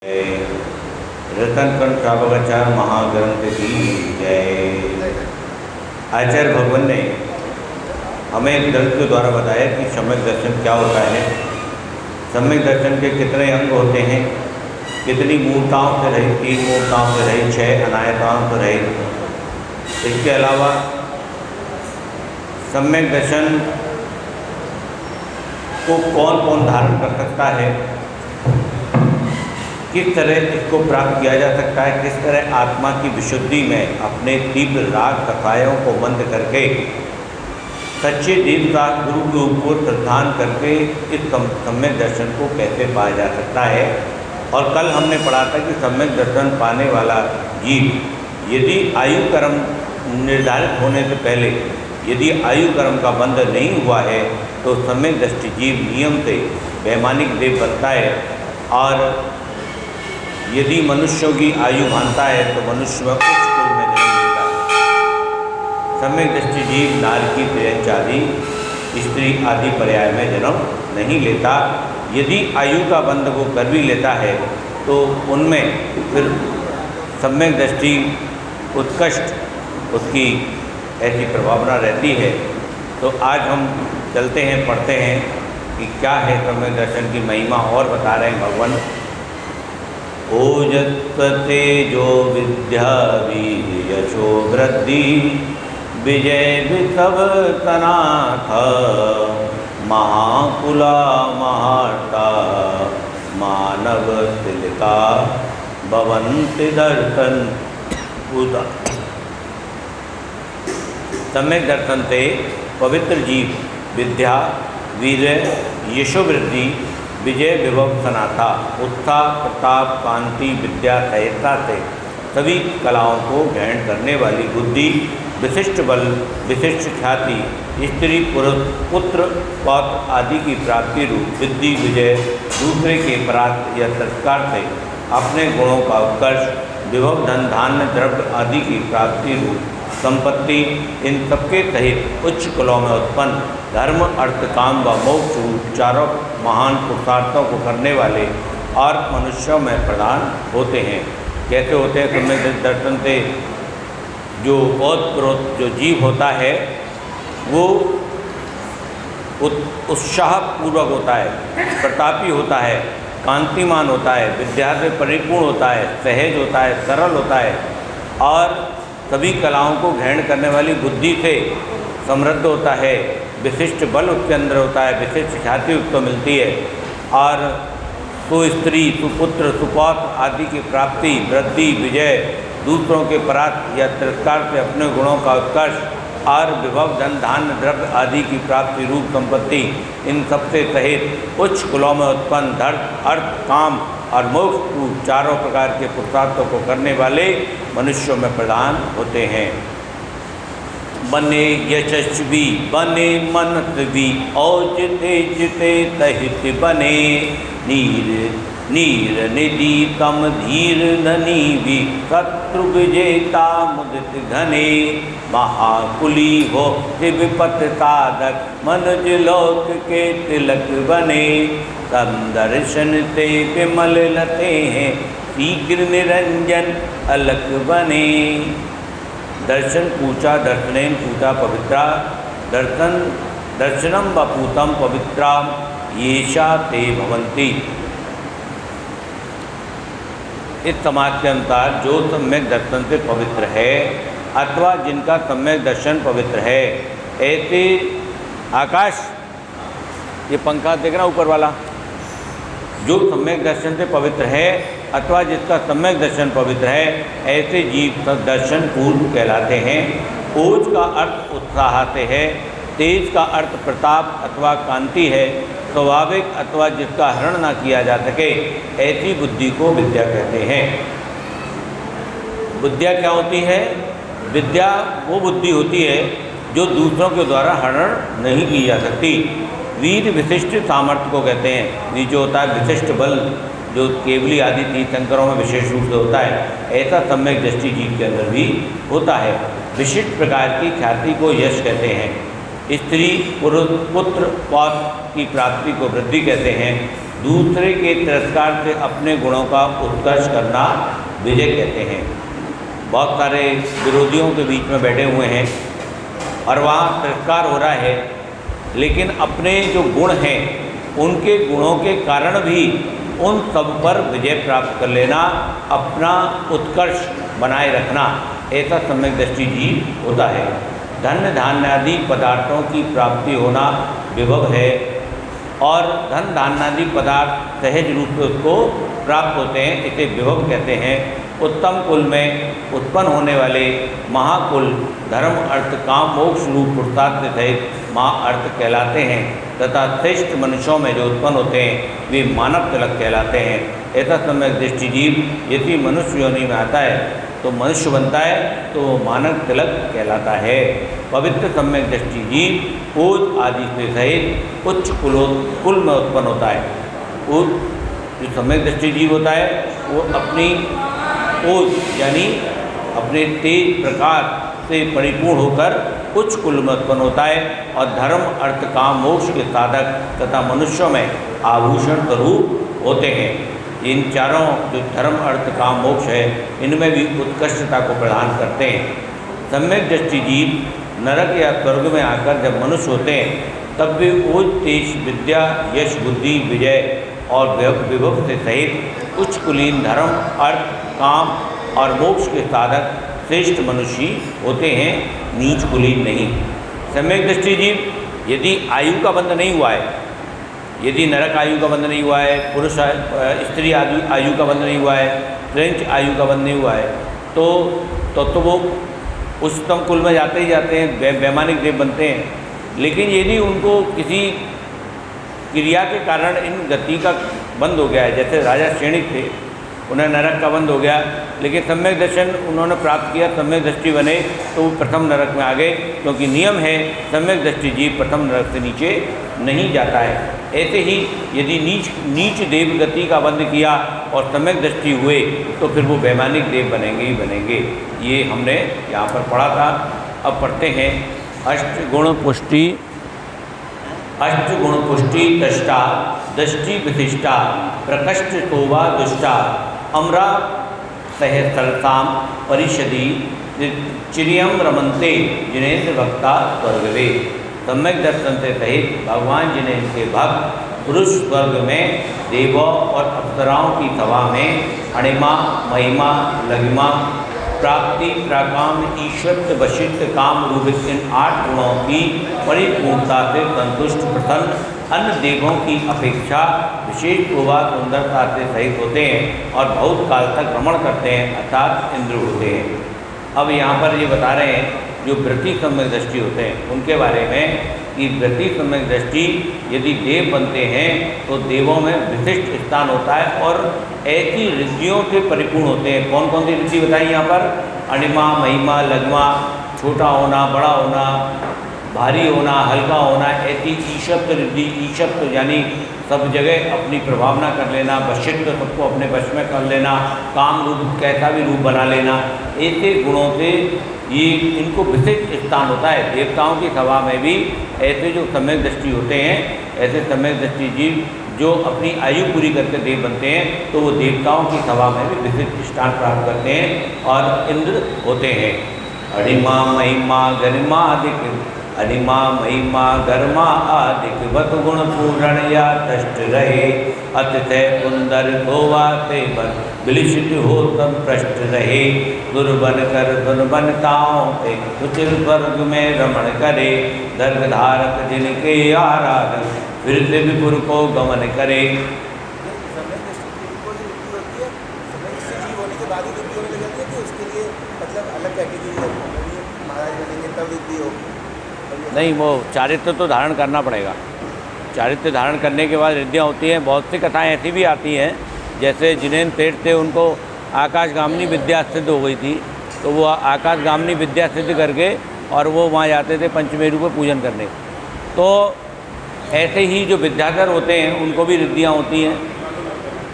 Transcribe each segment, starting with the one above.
रतनकंठ श्रावकाचार्य महाग्रंथ की जय। आचार्य भगवान ने हमें एक ग्रंथ के द्वारा बताया कि सम्यक दर्शन क्या होता है, सम्यक दर्शन के कितने अंग होते हैं, कितनी मूर्ताओं से रहित, 3 मूर्ताओं से रहित, 6 अनायताओं से रहित। इसके अलावा सम्यक दर्शन को कौन कौन धारण कर सकता है, किस तरह इसको प्राप्त किया जा सकता है, किस तरह आत्मा की विशुद्धि में अपने तीव्र राग कथायों को बंद करके सच्चे देवता गुरु के ऊपर प्रदान करके इस सम्यक दर्शन को कैसे पाया जा सकता है। और कल हमने पढ़ा था कि सम्यक दर्शन पाने वाला जीव यदि आयु कर्म निर्धारित होने से पहले यदि आयु कर्म का बंध नहीं हुआ है तो सम्यक दृष्टि जीव नियम से वैमानिक देव बनता है, और यदि मनुष्यों की आयु मानता है तो मनुष्य में उच्च कुल में जन्म लेता है। सम्यक दृष्टि जीव नारकी, तिर्यंच आदि स्त्री आदि पर्याय में जन्म नहीं लेता। यदि आयु का बंध वो कर भी लेता है तो उनमें फिर सम्यक दृष्टि उत्कृष्ट उसकी ऐसी प्रभावना रहती है। तो आज हम चलते हैं, पढ़ते हैं कि क्या है सम्यक दर्शन की महिमा, और बता रहे हैं भगवान। ओजस्वते जो विद्या वीर यशो वृद्धि विजय विषव तनाथ महाकुला महार्ता मानव तिलका भवन्ति दर्शन उदा। सम्यक दर्शन से पवित्र जीव विद्या वीर यशोवृद्धि विजय विभव सनाथा उत्साह प्रताप कांति विद्या सहजता से सभी कलाओं को ग्रहण करने वाली बुद्धि, विशिष्ट बल, विशिष्ट ख्याति, स्त्री पुरुष पुत्र पौत्र आदि की प्राप्ति रूप सिद्धि विजय, दूसरे के परास्त या तिरस्कार से अपने गुणों का उत्कर्ष, विभव धन धान्य द्रव्य आदि की प्राप्ति रूप संपत्ति, इन सबके सहित उच्च कुलों में उत्पन्न धर्म अर्थ काम व मोक्ष रूप चारों महान पुरुषार्थों को करने वाले और मनुष्यों में प्रदान होते हैं। कैसे होते हैं? सम्यक दर्शन से जो ओतप्रोत जो जीव होता है वो उत्साहपूर्वक होता है, प्रतापी होता है, कांतिमान होता है, विद्या से परिपूर्ण होता है, सहज होता है, सरल होता है और सभी कलाओं को ग्रहण करने वाली बुद्धि से समृद्ध होता है। विशिष्ट बल उसके अंदर होता है, विशिष्ट ख्याति उसको मिलती है और सुस्त्री सुपुत्र सुपौत्र आदि की प्राप्ति, वृद्धि, विजय, दूसरों के परास्त या तिरस्कार से अपने गुणों का उत्कर्ष और विभव धन धान्य द्रव्य आदि की प्राप्ति रूप संपत्ति, इन सबसे सहित उच्च कुलों में उत्पन्न धर्म अर्थ काम और मोक्ष चारों प्रकार के पुरुषार्थों को करने वाले मनुष्यों में प्रदान होते हैं। बने यशस्वी बने मनस्वी औचिते चिते तहित बने नीर नीर निधि तम धीर ननीवि शत्रु विजेता मुदित घने महाकुली हो विपत साधक मनुज लोक के तिलक बने संदर्शन से विमल लते हैं शीघ्र निरंजन अलक बने। दर्शन पूजा दर्शनेन पूजा पवित्रा दर्शन दर्शनम बपूतम पवित्रा येषा ते भवन्ति। इस समाज के अनुसार जो सम्यक दर्शन से पवित्र है अथवा जिनका सम्यक दर्शन पवित्र है, ऐसे आकाश ये पंखा देख रहा ऊपर वाला, जो सम्यक दर्शन से पवित्र है अथवा जिसका सम्यक दर्शन पवित्र है, ऐसे जीव दर्शन पूर्व कहलाते हैं। ओज का अर्थ उत्साह से है, तेज का अर्थ प्रताप अथवा कांति है, स्वाभाविक अथवा जिसका हरण ना किया जा सके ऐसी बुद्धि को विद्या कहते हैं। विद्या क्या होती है? विद्या वो बुद्धि होती है जो दूसरों के द्वारा हरण नहीं की जा सकती। वीर विशिष्ट सामर्थ्य को कहते हैं। वीर जो होता है विशिष्ट बल, जो केवली आदि तीर्थंकरों में विशेष रूप से होता है, ऐसा सम्यक दृष्टि जीव के अंदर भी होता है। विशिष्ट प्रकार की ख्याति को यश कहते हैं। स्त्री पुरुष पुत्र पौत्र की प्राप्ति को वृद्धि कहते हैं। दूसरे के तिरस्कार से अपने गुणों का उत्कर्ष करना विजय कहते हैं। बहुत सारे विरोधियों के बीच में बैठे हुए हैं और वहाँ तिरस्कार हो रहा है, लेकिन अपने जो गुण हैं उनके गुणों के कारण भी उन सब पर विजय प्राप्त कर लेना, अपना उत्कर्ष बनाए रखना, ऐसा सम्यक दृष्टि जीव होता है। धन धान्यादि पदार्थों की प्राप्ति होना विभव है और धन धान्यादि पदार्थ सहज रूप से उसको प्राप्त होते हैं, इसे विभव कहते हैं। उत्तम कुल में उत्पन्न होने वाले महाकुल धर्म अर्थ काम मोक्ष रूप पुरुषार्थ सहित महाअर्थ कहलाते हैं तथा श्रेष्ठ मनुष्यों में जो उत्पन्न होते हैं वे मानव तिलक कहलाते हैं। ऐसा सम्यक दृष्टि जीव यदि मनुष्य योनि में आता है तो मनुष्य बनता है तो मानव तिलक कहलाता है। पवित्र सम्यक दृष्टि जीव ओज आदि से सहित उच्च कुल में उत्पन्न होता है। ओज जो सम्यक दृष्टि जीव होता है वो अपनी ओज यानी अपने तेज प्रकाश से परिपूर्ण होकर उच्च कुल में उत्पन्न होता है और धर्म अर्थ काम मोक्ष के साधक तथा मनुष्यों में आभूषण स्वरूप होते हैं। इन चारों जो धर्म अर्थ काम मोक्ष है इनमें भी उत्कृष्टता को प्रदान करते हैं। सम्यक दृष्टि जीव नरक या स्वर्ग में आकर जब मनुष्य होते हैं तब वे ओज तेज विद्या यश बुद्धि विजय और विभव से सहित उच्च कुलीन धर्म अर्थ काम और मोक्ष के साधक श्रेष्ठ मनुष्य होते हैं, नीच कुलीन नहीं। सम्यक दृष्टि जीव यदि आयु का बंध नहीं हुआ है, यदि नरक आयु का बंध नहीं हुआ है, पुरुष स्त्री आयु का बंध नहीं हुआ है, फ्रेंच आयु का बंध नहीं हुआ है, तो वो उच्चतम कुल में जाते ही जाते हैं, वैमानिक देव बनते हैं। लेकिन यदि उनको किसी क्रिया के कारण इन गति का बंद हो गया है, जैसे राजा श्रेणिक थे उन्हें नरक का बंद हो गया, लेकिन सम्यक दर्शन उन्होंने प्राप्त किया, सम्यक दृष्टि बने तो वो प्रथम नरक में आ गए, क्योंकि नियम है सम्यक दृष्टि जीव प्रथम नरक से नीचे नहीं जाता है। ऐसे ही यदि नीच देव गति का बंद किया और सम्यक दृष्टि हुए तो फिर वो वैमानिक देव बनेंगे ही बनेंगे। ये हमने यहाँ पर पढ़ा था। अब पढ़ते हैं अष्टगुण पुष्टि दृष्टा दृष्टि विशिष्टा प्रकष्ट शोभा दुष्टा अमरा सहस्रताम परिषदी चिरियम रमनते जिनेन्द्र भक्ता स्वर्गवे। सम्यक दर्शन से सहित भगवान जिन्हें इनके भक्त पुरुष स्वर्ग में देवों और अप्सराओं की सभा में अणिमा महिमा लघिमा प्राप्ति प्राकाम ईश्वरत्व वशिष्ठ काम रूपित इन 8 गुणों की परिपूर्णता से संतुष्ट प्रसन्न अन्य देवों की अपेक्षा विशेष शोभा सुंदरता से सहित होते हैं और बहुत काल तक भ्रमण करते हैं, अर्थात इंद्र होते हैं। अब यहाँ पर ये बता रहे हैं जो वृत्ति सम्यक दृष्टि होते हैं उनके बारे में कि वृत्ति सम्यक दृष्टि यदि देव बनते हैं तो देवों में विशिष्ट स्थान होता है और ऐसी रिद्धियों से परिपूर्ण होते हैं। कौन कौन सी रिद्धि बताई यहाँ पर? अणिमा महिमा लघिमा, छोटा होना बड़ा होना, भारी होना हल्का होना, ऐसी ईशत्व रिद्धि। ईशत्व यानी सब जगह अपनी प्रभावना कर लेना, वशिष्ठ सबको अपने वश में कर लेना, काम रूप कैसा भी रूप बना लेना, ऐसे गुणों से ये इनको विशिष्ट स्थान होता है। देवताओं की सभा में भी ऐसे जो सम्यक दृष्टि होते हैं, ऐसे सम्यक दृष्टि जीव जो अपनी आयु पूरी करके देव बनते हैं तो वो देवताओं की सभा में भी विशिष्ट स्थान प्राप्त करते हैं और इंद्र होते हैं। अणिमा महिमा गरिमा अधिक, अणिमा महिमा गर्मा आदिक वत गुण पूरण या तष्ट रहे, अतिथय कुंदर धोवा ते बन बिलिशित हो तम पृष्ठ रहे, दुर्बन कर दुर्बनताओं ते कुचिल स्वर्ग में रमण करे, दर्ग धारक जिनके आराधन फिर से विपुर को गमन करे। नहीं, वो चारित्र तो धारण करना पड़ेगा। चारित्र धारण करने के बाद रिद्धियाँ होती हैं। बहुत सी कथाएं ऐसी भी आती हैं, जैसे जिनेन्द्र सेठ थे उनको आकाशगामिनी विद्या सिद्ध हो गई थी, तो वो आकाशगामिनी विद्या सिद्ध करके और वो वहाँ जाते थे पंचमेरु को पूजन करने। तो ऐसे ही जो विद्याधर होते हैं उनको भी रिद्धियाँ होती हैं।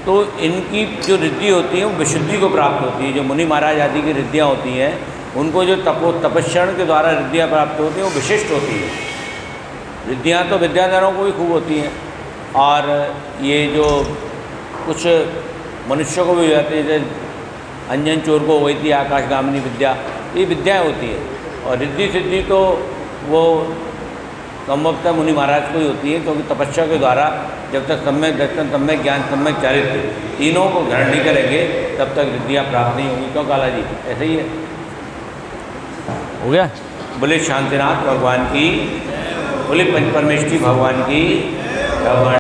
तो इनकी जो रिद्धि होती है वो विशुद्धि को प्राप्त होती है। जो मुनि महाराज आदि की रिद्धियाँ होती हैं उनको जो तपस्रण के द्वारा रिद्धियाँ प्राप्त होती हैं वो विशिष्ट होती है। रिद्धियाँ तो विद्याधरों को भी खूब होती हैं, और ये जो कुछ मनुष्यों को भी हो जाती है, जैसे अंजन चोर को हुई थी आकाशगामिनी विद्या, ये विद्याएँ होती है। और रिद्धि सिद्धि तो वो संभवतः मुनि महाराज को ही होती है, क्योंकि तपस्या के द्वारा जब तक सम्यक दर्शन, सम्यक ज्ञान, सम्यक चारित्र्य तीनों को ग्रहण नहीं करेंगे तब तक रिद्धियाँ प्राप्त नहीं होंगी। क्यों काला जी, ऐसे ही है। हो गया। बोले शांतिनाथ भगवान की, बोले पंच परमेष्ठी भगवान की। भगवान